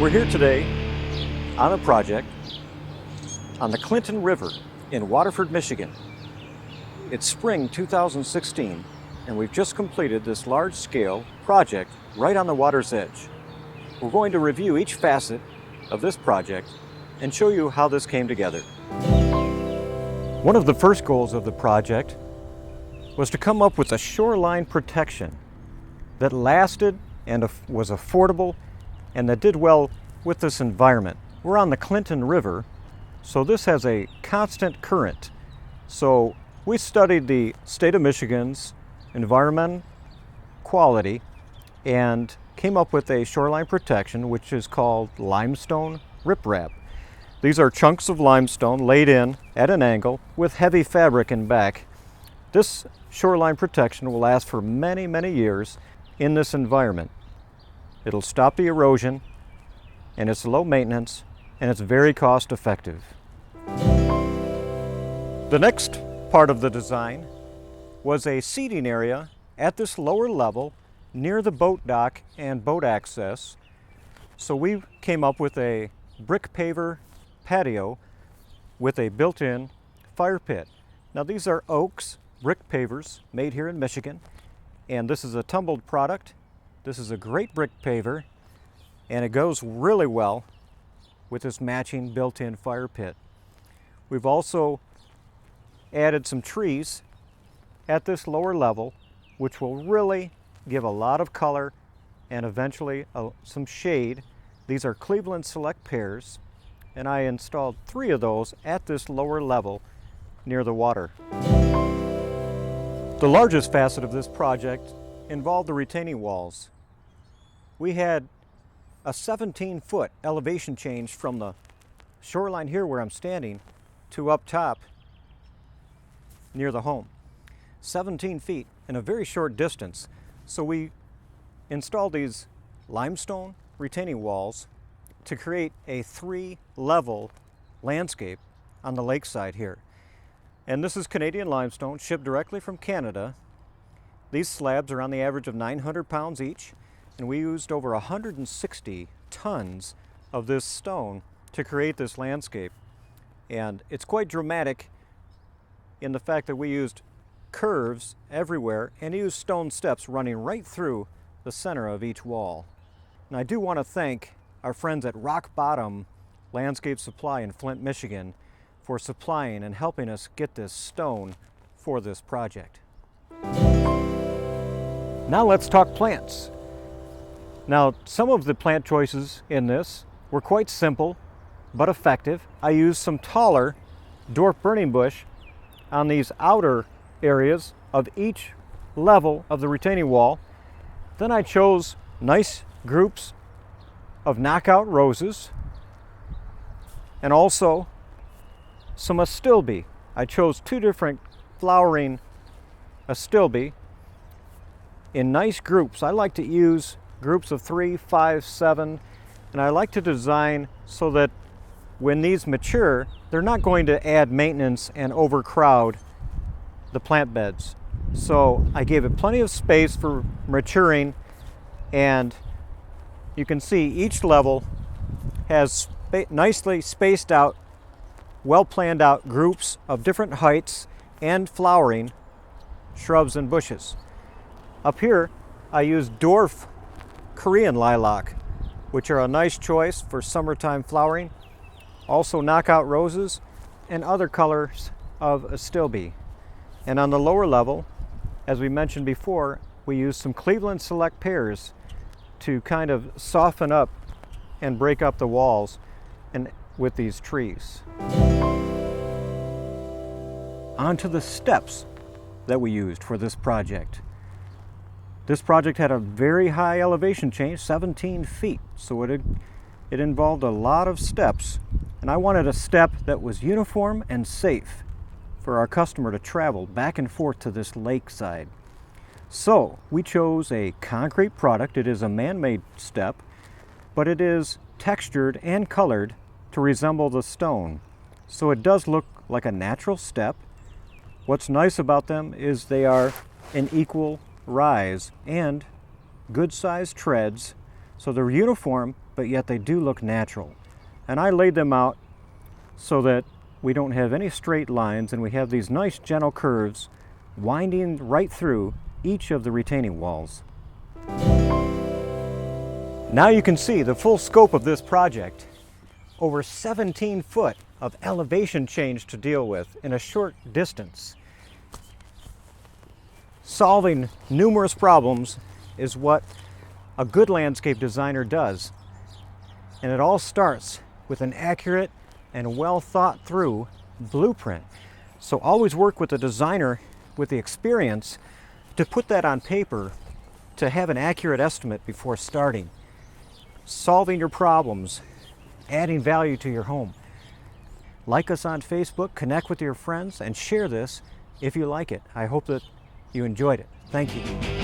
We're here today on a project on the Clinton River in Waterford, Michigan. It's spring 2016, and we've just completed this large-scale project right on the water's edge. We're going to review each facet of this project and show you how this came together. One of the first goals of the project was to come up with a shoreline protection that lasted and was affordable and that did well with this environment. We're on the Clinton River, so this has a constant current. So we studied the state of Michigan's environment quality and came up with a shoreline protection which is called limestone riprap. These are chunks of limestone laid in at an angle with heavy fabric in back. This shoreline protection will last for many, many years in this environment. It'll stop the erosion, and it's low maintenance, and it's very cost effective. The next part of the design was a seating area at this lower level near the boat dock and boat access. So we came up with a brick paver patio with a built-in fire pit. Now these are oaks brick pavers made here in Michigan, and this is a tumbled product. This is a great brick paver, and it goes really well with this matching built-in fire pit. We've also added some trees at this lower level, which will really give a lot of color and eventually some shade. These are Cleveland Select pears, and I installed 3 of those at this lower level near the water. The largest facet of this project involved the retaining walls. We had a 17-foot elevation change from the shoreline here where I'm standing to up top near the home. 17 feet in a very short distance. So we installed these limestone retaining walls to create a 3-level landscape on the lakeside here. And this is Canadian limestone shipped directly from Canada. These slabs are on the average of 900 pounds each, and we used over 160 tons of this stone to create this landscape. And it's quite dramatic in the fact that we used curves everywhere and used stone steps running right through the center of each wall. And I do want to thank our friends at Rock Bottom Landscape Supply in Flint, Michigan for supplying and helping us get this stone for this project. Now let's talk plants. Now, some of the plant choices in this were quite simple but effective. I used some taller dwarf burning bush on these outer areas of each level of the retaining wall. Then I chose nice groups of knockout roses and also some astilbe. I chose 2 different flowering astilbe in nice groups. I like to use groups of 3, 5, 7, and I like to design so that when these mature, they're not going to add maintenance and overcrowd the plant beds. So I gave it plenty of space for maturing, and you can see each level has nicely spaced out, well planned out groups of different heights and flowering shrubs and bushes. Up here I used dwarf Korean lilac, which are a nice choice for summertime flowering. Also knockout roses and other colors of astilbe. And on the lower level, as we mentioned before, we used some Cleveland Select pears to kind of soften up and break up the walls and with these trees. On to the steps that we used for this project. This project had a very high elevation change, 17 feet, so it involved a lot of steps, and I wanted a step that was uniform and safe for our customer to travel back and forth to this lakeside. So we chose a concrete product. It is a man-made step, but it is textured and colored to resemble the stone. So it does look like a natural step. What's nice about them is they are an equal rise and good sized treads, so they're uniform but yet they do look natural. And I laid them out so that we don't have any straight lines and we have these nice gentle curves winding right through each of the retaining walls. Now you can see the full scope of this project. Over 17 foot of elevation change to deal with in a short distance. Solving numerous problems is what a good landscape designer does. And it all starts with an accurate and well thought through blueprint. So always work with a designer with the experience to put that on paper, to have an accurate estimate before starting. Solving your problems, adding value to your home. Like us on Facebook, connect with your friends, and share this if you like it. I hope that you enjoyed it. Thank you.